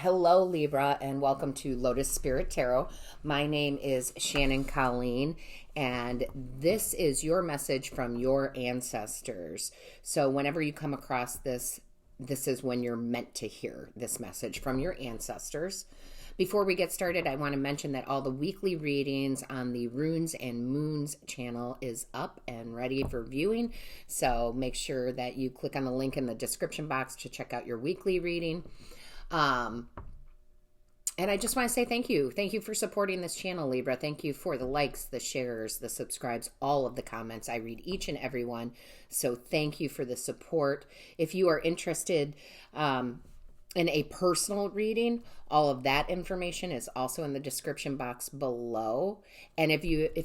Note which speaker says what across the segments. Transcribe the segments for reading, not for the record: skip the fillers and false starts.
Speaker 1: Hello, Libra, and welcome to Lotus Spirit Tarot. My name is Shannon Colleen, and this is your message from your ancestors. So whenever you come across this is when you're meant to hear this message from your ancestors. Before we get started, I want to mention that all the weekly readings on the Runes and Moons channel is up and ready for viewing. So make sure that you click on the link in the description box to check out your weekly reading. And I just want to say thank you. Thank you for supporting this channel, Libra. Thank you for the likes, the shares, the subscribes, all of the comments. I read each and every one. So thank you for the support. If you are interested, in a personal reading, all of that information is also in the description box below. And if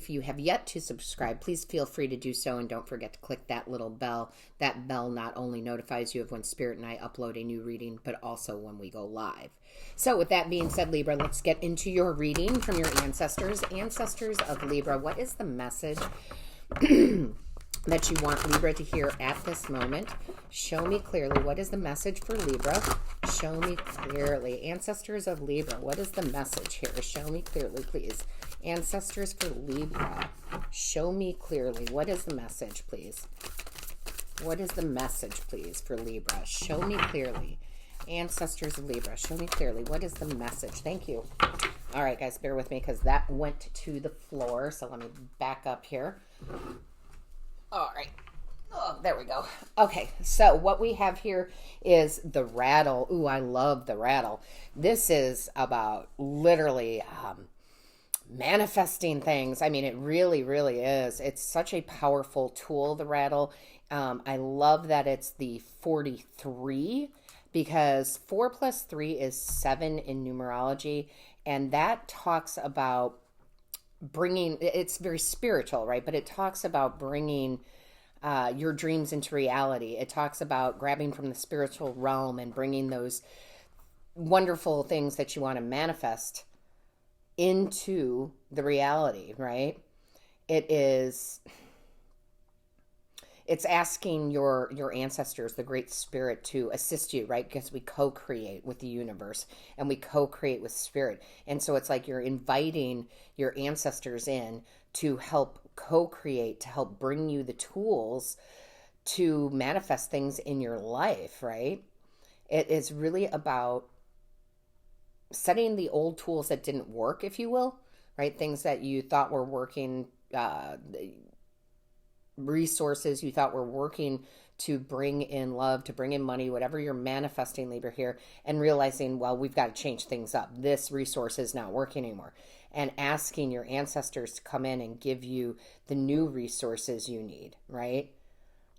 Speaker 1: you have yet to subscribe, please feel free to do so, and don't forget to click that little bell. That bell not only notifies you of when Spirit and I upload a new reading, but also when we go live. So with that being said, Libra, let's get into your reading from your ancestors. Ancestors of Libra, what is the message that you want Libra to hear at this moment? Show me clearly. What is the message for Libra? Show me clearly. Ancestors of Libra, what is the message here? Show me clearly, please. Ancestors for Libra, show me clearly. What is the message, please? What is the message, please, for Libra? Show me clearly. Ancestors of Libra, show me clearly. What is the message? Thank you. All right, guys, bear with me because that went to the floor. So let me back up here. All right. Oh, there we go. Okay, so what we have here is the rattle. Ooh, I love the rattle. This is about literally manifesting things. I mean, it really, really is. It's such a powerful tool, the rattle. I love that it's the 43 because 4 plus 3 is 7 in numerology, and that talks about bringing, it's very spiritual, right? But it talks about bringing your dreams into reality. It talks about grabbing from the spiritual realm and bringing those wonderful things that you want to manifest into the reality, right? It's asking your ancestors, the Great Spirit, to assist you, right? Because we co-create with the universe and we co-create with Spirit. And so it's like you're inviting your ancestors in to help co-create, to help bring you the tools to manifest things in your life, right? It is really about setting the old tools that didn't work, if you will, right? Things that you thought were working, resources you thought were working to bring in love, to bring in money, whatever you're manifesting, Libra, here, and realizing, well, we've got to change things up. This resource is not working anymore. And asking your ancestors to come in and give you the new resources you need, right?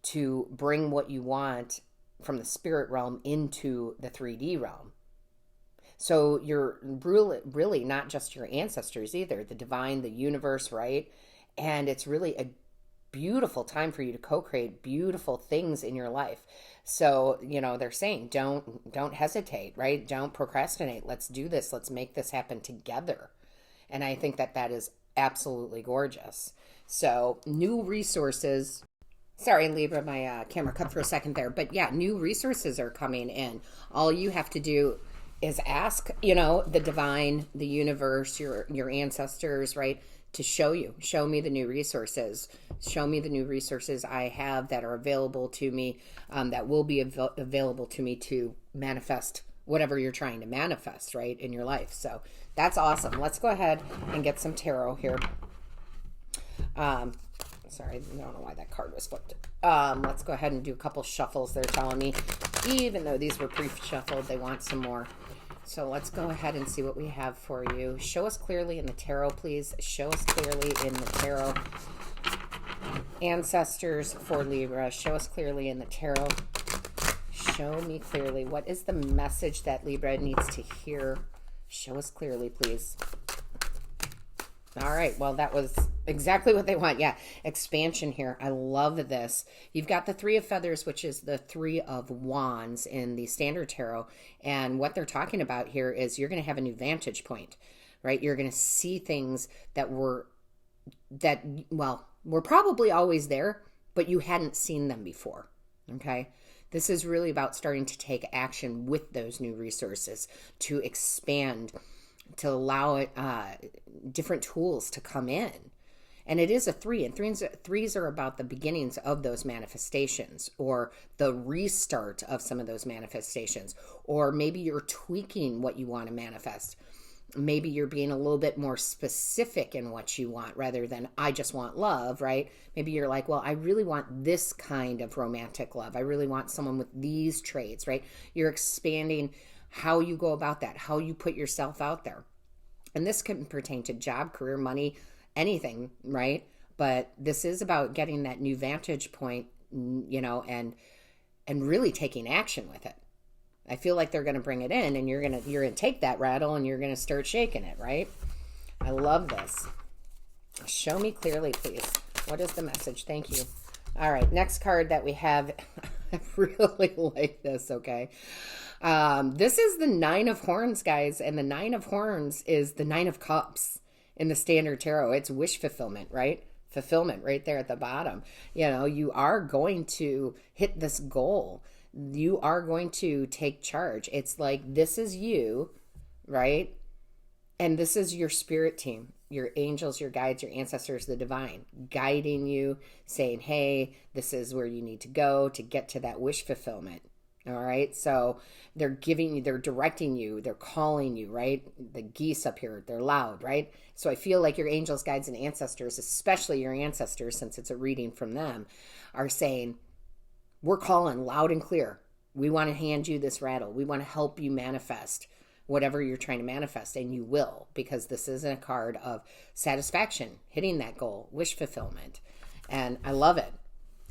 Speaker 1: To bring what you want from the spirit realm into the 3D realm. So you're really not just your ancestors either, the divine, the universe, right? And it's really a beautiful time for you to co-create beautiful things in your life. So, they're saying, don't hesitate, right? Don't procrastinate. Let's do this. Let's make this happen together. And I think that is absolutely gorgeous. So new resources. Sorry, Libra, my camera cut for a second there. But yeah, new resources are coming in. All you have to do is ask, the divine, the universe, your ancestors, right? To show me the new resources. Show me the new resources I have that are available to me, that will be available to me to manifest whatever you're trying to manifest, right, in your life. So that's awesome. Let's go ahead and get some tarot here. Sorry, I don't know why that card was flipped. Let's go ahead and do a couple shuffles. They're telling me, even though these were pre-shuffled, they want some more. So let's go ahead and see what we have for you. Show us clearly in the tarot, please. Show us clearly in the tarot. Ancestors for Libra, show us clearly in the tarot. Show me clearly. What is the message that Libra needs to hear? Show us clearly, please. All right. Well, that was exactly what they want. Yeah. Expansion here. I love this. You've got the 3 of Feathers, which is the 3 of Wands in the Standard Tarot. And what they're talking about here is you're going to have a new vantage point, right? You're going to see things that were probably always there, but you hadn't seen them before. Okay. This is really about starting to take action with those new resources, to expand, to allow it, different tools to come in. And it is a 3, and threes are about the beginnings of those manifestations, or the restart of some of those manifestations, or maybe you're tweaking what you want to manifest. Maybe you're being a little bit more specific in what you want rather than I just want love, right? Maybe you're like, well, I really want this kind of romantic love. I really want someone with these traits, right? You're expanding how you go about that, how you put yourself out there. And this can pertain to job, career, money, anything, right? But this is about getting that new vantage point, you know, and really taking action with it. I feel like they're going to bring it in, and you're going to take that rattle and you're going to start shaking it, right? I love this. Show me clearly, please. What is the message? Thank you. All right. Next card that we have. I really like this. Okay. This is the 9 of Horns, guys. And the 9 of Horns is the 9 of Cups in the Standard Tarot. It's wish fulfillment, right? Fulfillment right there at the bottom. You know, you are going to hit this goal. You are going to take charge. It's like, this is you, right? And this is your spirit team, your angels, your guides, your ancestors, the divine, guiding you, saying, hey, this is where you need to go to get to that wish fulfillment. All right. So they're giving you, they're directing you, they're calling you, right? The geese up here, they're loud, right? So I feel like your angels, guides, and ancestors, especially your ancestors, since it's a reading from them, are saying, we're calling loud and clear. We want to hand you this rattle. We want to help you manifest whatever you're trying to manifest, and you will, because this isn't a card of satisfaction, hitting that goal, wish fulfillment. And I love it.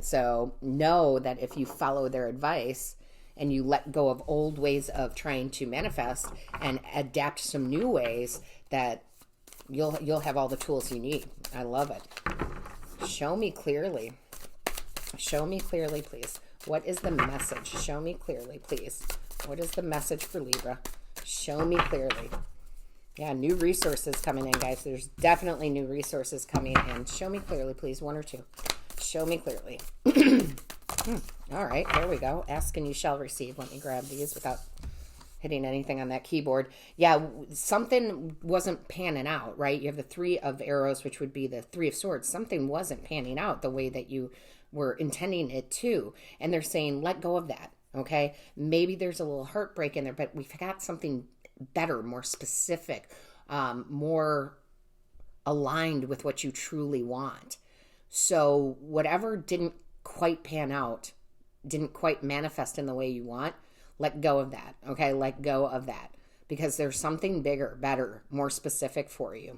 Speaker 1: So know that if you follow their advice and you let go of old ways of trying to manifest and adapt some new ways, that you'll have all the tools you need. I love it. Show me clearly. Show me clearly, please. What is the message? Show me clearly, please. What is the message for Libra? Show me clearly. Yeah, new resources coming in, guys. There's definitely new resources coming in. Show me clearly, please. 1 or 2. Show me clearly. All right, there we go. Ask and you shall receive. Let me grab these without hitting anything on that keyboard. Yeah, something wasn't panning out, right? You have the 3 of arrows, which would be the 3 of swords. Something wasn't panning out the way that you were intending it to. And they're saying, let go of that, okay? Maybe there's a little heartbreak in there, but we've got something better, more specific, more aligned with what you truly want. So whatever didn't quite pan out, didn't quite manifest in the way you want, let go of that, okay? Let go of that, because there's something bigger, better, more specific for you.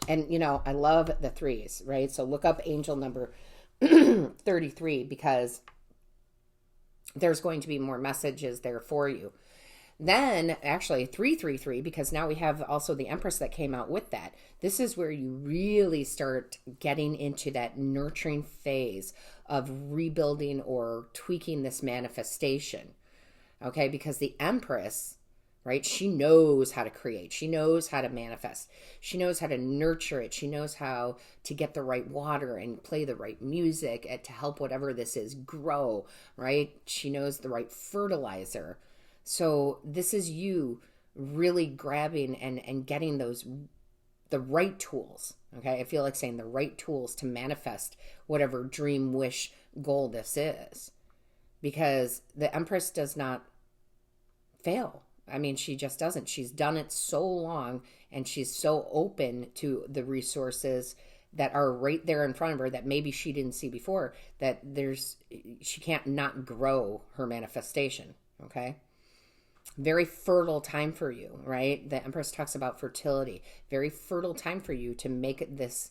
Speaker 1: And, you know, I love the 3s, right? So look up angel number 33, because there's going to be more messages there for you. Then actually 333, because now we have also the Empress that came out with that. This is where you really start getting into that nurturing phase of rebuilding or tweaking this manifestation. Okay, because the Empress, right, she knows how to create. She knows how to manifest. She knows how to nurture it. She knows how to get the right water and play the right music to help whatever this is grow, right? She knows the right fertilizer. So this is you really grabbing and getting the right tools, okay? I feel like saying the right tools to manifest whatever dream, wish, goal this is. Because the Empress does not fail. I mean, she just doesn't. She's done it so long, and she's so open to the resources that are right there in front of her that maybe she didn't see before, that she can't not grow her manifestation, okay? Very fertile time for you, right? The Empress talks about fertility. Very fertile time for you to make this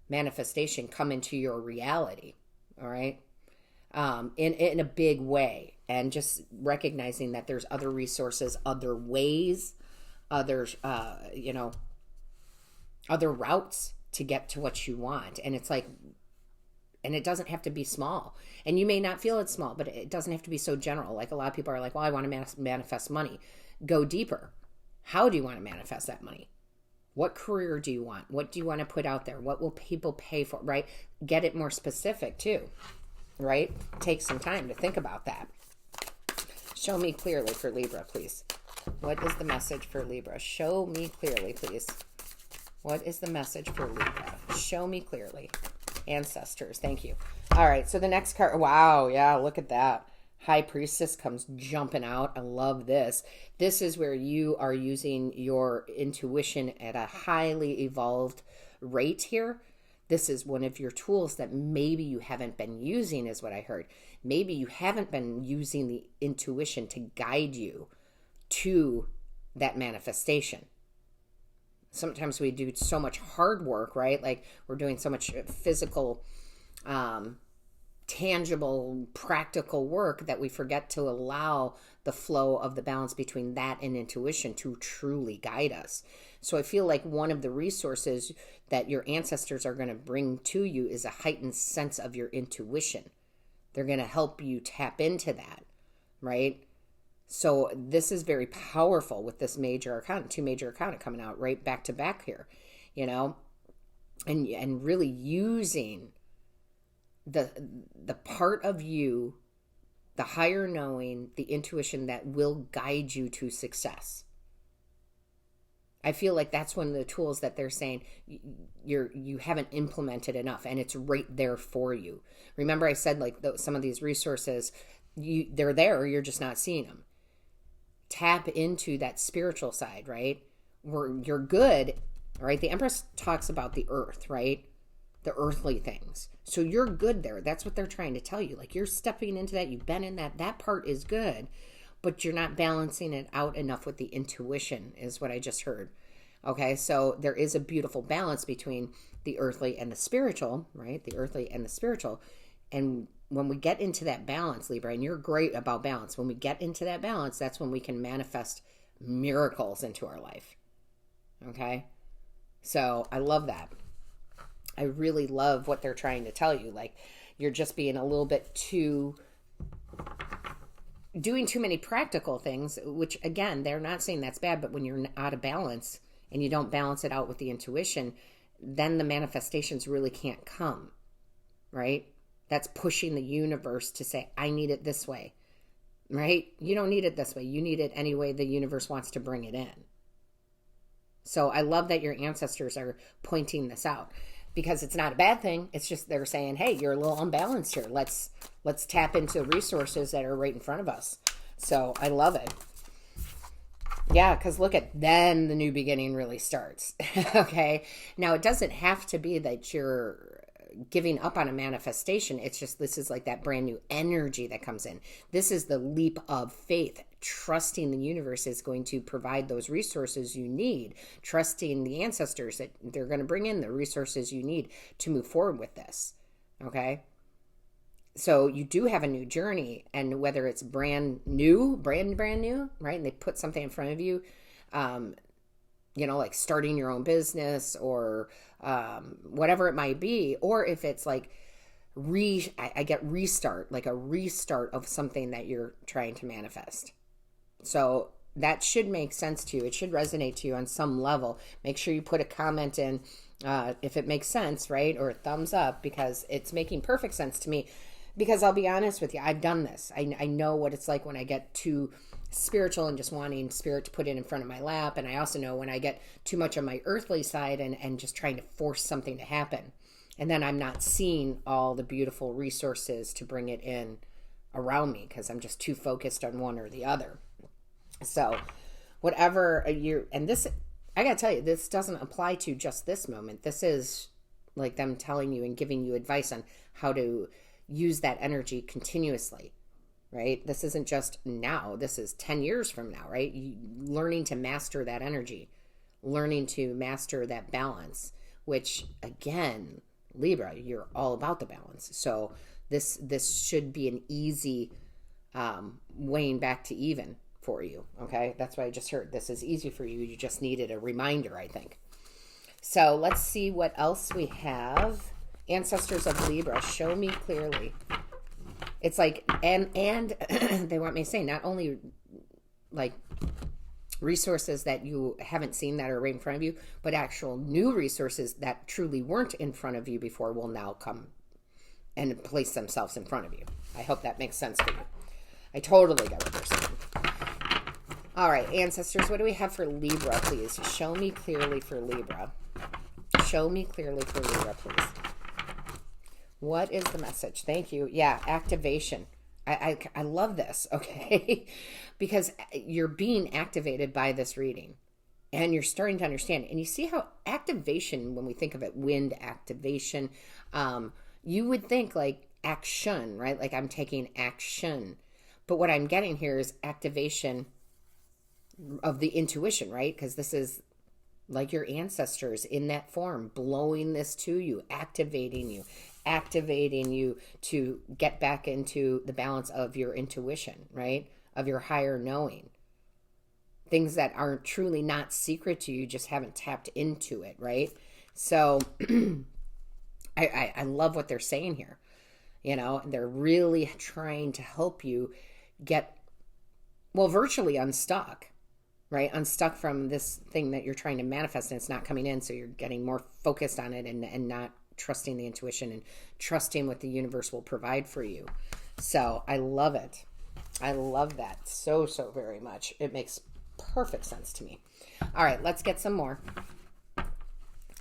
Speaker 1: manifestation come into your reality, all right? In a big way, and just recognizing that there's other resources, other ways, other routes to get to what you want. And it's like, and it doesn't have to be small. And you may not feel it's small, but it doesn't have to be so general. Like a lot of people are like, well, I want to manifest money. Go deeper. How do you want to manifest that money? What career do you want? What do you want to put out there? What will people pay for, right? Get it more specific too. Right? Take some time to think about that. Show me clearly for Libra, please. What is the message for Libra? Show me clearly, please. What is the message for Libra? Show me clearly. Ancestors, thank you. All right, so the next card, wow, yeah, look at that. High Priestess comes jumping out. I love this. This is where you are using your intuition at a highly evolved rate here. This is one of your tools that maybe you haven't been using, is what I heard. Maybe you haven't been using the intuition to guide you to that manifestation. Sometimes we do so much hard work, right? Like we're doing so much physical, tangible, practical work that we forget to allow the flow of the balance between that and intuition to truly guide us. So I feel like one of the resources that your ancestors are going to bring to you is a heightened sense of your intuition. They're going to help you tap into that, right? So this is very powerful with this major arcana, 2 major arcana coming out right back to back here, you know, and really using the part of you, the higher knowing, the intuition that will guide you to success. I feel like that's one of the tools that they're saying you haven't implemented enough, and it's right there for you. Remember I said like some of these resources, they're there, you're just not seeing them. Tap into that spiritual side, right? Where you're good, right? The Empress talks about the earth, right? The earthly things. So you're good there. That's what they're trying to tell you. Like you're stepping into that. You've been in that. That part is good, but you're not balancing it out enough with the intuition is what I just heard. Okay. So there is a beautiful balance between the earthly and the spiritual, right? The earthly and the spiritual. And when we get into that balance, Libra, and you're great about balance, when we get into that balance, that's when we can manifest miracles into our life. Okay. So I love that. I really love what they're trying to tell you. Like you're just being a little bit doing too many practical things, which again, they're not saying that's bad, but when you're out of balance and you don't balance it out with the intuition, then the manifestations really can't come, right? That's pushing the universe to say, I need it this way, right? You don't need it this way. You need it any way the universe wants to bring it in. So I love that your ancestors are pointing this out. Because it's not a bad thing. It's just they're saying, hey, you're a little unbalanced here. Let's tap into resources that are right in front of us. So I love it. Yeah, because look at, then the new beginning really starts. Okay. Now, it doesn't have to be that you're giving up on a manifestation. It's just, this is like that brand new energy that comes in. This is the leap of faith, trusting the universe is going to provide those resources you need, trusting the ancestors that they're going to bring in the resources you need to move forward with this. Okay. So you do have a new journey, and whether it's brand new, right? And they put something in front of you, you know, like starting your own business or whatever it might be, or if it's like I get restart, like a restart of something that you're trying to manifest. So that should make sense to you. It should resonate to you on some level. Make sure you put a comment in if it makes sense, right? Or a thumbs up, because it's making perfect sense to me. Because I'll be honest with you, I've done this. I know what it's like when I get too spiritual and just wanting spirit to put it in front of my lap. And I also know when I get too much on my earthly side and just trying to force something to happen. And then I'm not seeing all the beautiful resources to bring it in around me because I'm just too focused on one or the other. So whatever and this, I gotta tell you, this doesn't apply to just this moment. This is like them telling you and giving you advice on how to use that energy continuously, right? This isn't just now. This is 10 years from now, right? Learning to master that energy, learning to master that balance, which again, Libra, you're all about the balance. So this should be an easy weighing back to even for you, okay? That's what I just heard. This is easy for you. You just needed a reminder, I think. So let's see what else we have. Ancestors of Libra, show me clearly. It's like, and they want me to say not only like resources that you haven't seen that are right in front of you, but actual new resources that truly weren't in front of you before will now come and place themselves in front of you. I hope that makes sense for you. I totally get what they're saying. All right, ancestors, what do we have for Libra, please? Show me clearly for Libra. Show me clearly for Libra, please. What is the message? Thank you. Yeah, activation. I love this, okay? Because you're being activated by this reading. And you're starting to understand. And you see how activation, when we think of it, wind activation, you would think like action, right? Like I'm taking action. But what I'm getting here is activation of the intuition, right? Because this is like your ancestors in that form, blowing this to you, activating you to get back into the balance of your intuition, right? Of your higher knowing. Things that aren't truly not secret to you, just haven't tapped into it, right? So I love what they're saying here. You know, they're really trying to help you get, well, virtually unstuck, right? Unstuck from this thing that you're trying to manifest and it's not coming in. So you're getting more focused on it and not trusting the intuition and trusting what the universe will provide for you. So I love it. I love that so very much. It makes perfect sense to me. All right, let's get some more.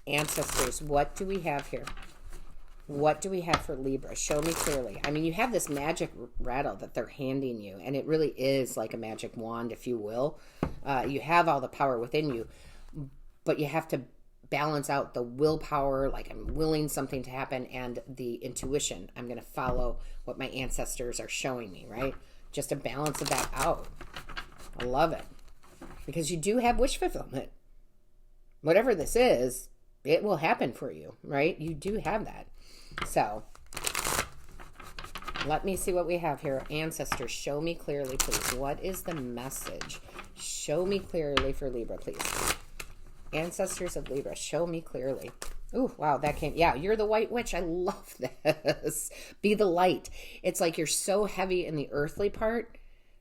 Speaker 1: Ancestors, what do we have here? What do we have for Libra? Show me clearly. I mean, you have this magic rattle that they're handing you, and it really is like a magic wand, if you will. You have all the power within you, but you have to balance out the willpower, like I'm willing something to happen, and the intuition. I'm going to follow what my ancestors are showing me, right? Just a balance of that out. I love it. Because you do have wish fulfillment. Whatever this is, it will happen for you, right? You do have that. So, let me see what we have here. Ancestors, show me clearly, please. What is the message? Show me clearly for Libra, please. Ancestors of Libra, show me clearly. Ooh, wow, that came. Yeah, you're the white witch. I love this. Be the light. It's like you're so heavy in the earthly part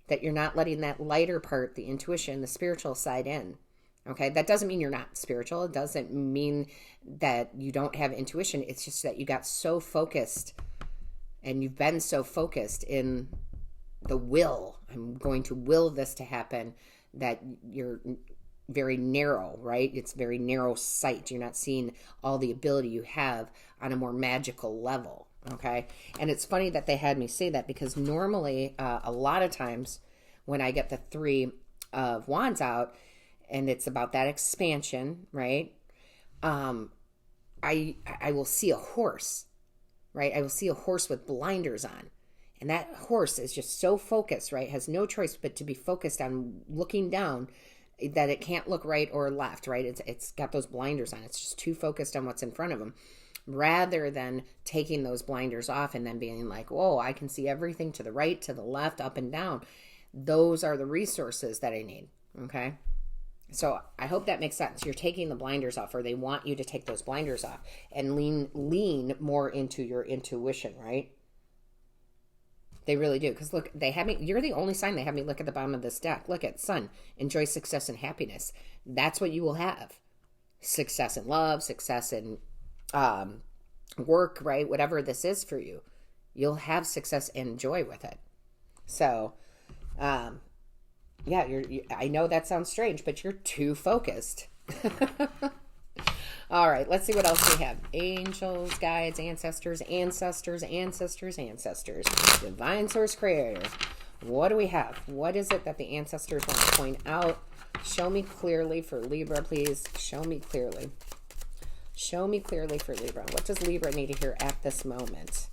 Speaker 1: that you're not letting that lighter part, the intuition, the spiritual side in. Okay, that doesn't mean you're not spiritual. It doesn't mean that you don't have intuition. It's just that you got so focused and you've been so focused in the will. I'm going to will this to happen, that you're very narrow, right? It's very narrow sight. You're not seeing all the ability you have on a more magical level. Okay. And it's funny that they had me say that, because normally a lot of times when I get the 3 of Wands out and it's about that expansion, right? I will see a horse, right? I will see a horse with blinders on. And that horse is just so focused, right? Has no choice but to be focused on looking down, that it can't look right or left, right? It's got those blinders on. It's just too focused on what's in front of them, rather than taking those blinders off and then being like, whoa, I can see everything to the right, to the left, up and down. Those are the resources that I need, okay? So I hope that makes sense. You're taking the blinders off, or they want you to take those blinders off and lean more into your intuition, right? They really do. Because look, they have me, you're the only sign they have me look at the bottom of this deck. Look at Sun, enjoy success and happiness. That's what you will have. Success in love, success in work, right? Whatever this is for you, you'll have success and joy with it. So, yeah, I know that sounds strange, but you're too focused. All right, let's see what else we have. Angels, guides, ancestors, divine source creator. What do we have? What is it that the ancestors want to point out? Show me clearly for Libra, please. Show me clearly. Show me clearly for Libra. What does Libra need to hear at this moment?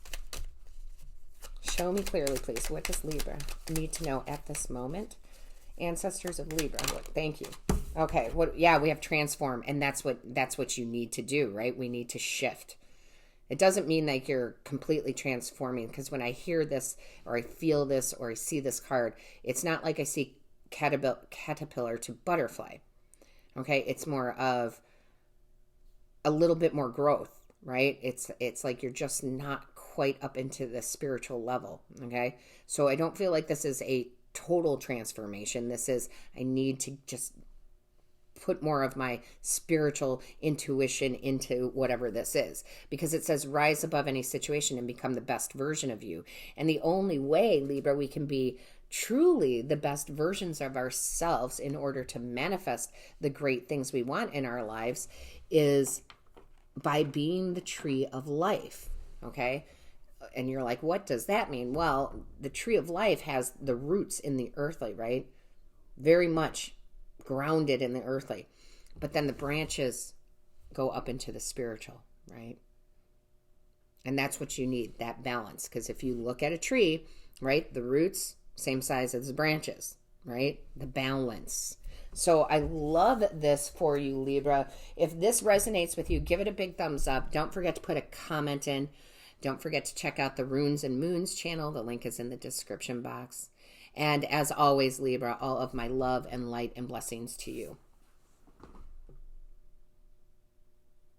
Speaker 1: Show me clearly, please. What does Libra need to know at this moment? Ancestors of Libra. Thank you. Okay. Yeah, we have transform, and that's what you need to do, right? We need to shift. It doesn't mean like you're completely transforming, because when I hear this or I feel this or I see this card, it's not like I see caterpillar to butterfly. Okay? It's more of a little bit more growth, right? It's like you're just not quite up into the spiritual level, okay? So I don't feel like this is a total transformation. This is, I need to just put more of my spiritual intuition into whatever this is, because it says rise above any situation and become the best version of you. And the only way, Libra, we can be truly the best versions of ourselves in order to manifest the great things we want in our lives is by being the tree of life, okay? And you're like, what does that mean? Well, the tree of life has the roots in the earthly, right? Very much grounded in the earthly. But then the branches go up into the spiritual, right? And that's what you need, that balance. Because if you look at a tree, right, the roots, same size as the branches, right? The balance. So I love this for you, Libra. If this resonates with you, give it a big thumbs up. Don't forget to put a comment in. Don't forget to check out the Runes and Moons channel. The link is in the description box. And as always, Libra, all of my love and light and blessings to you.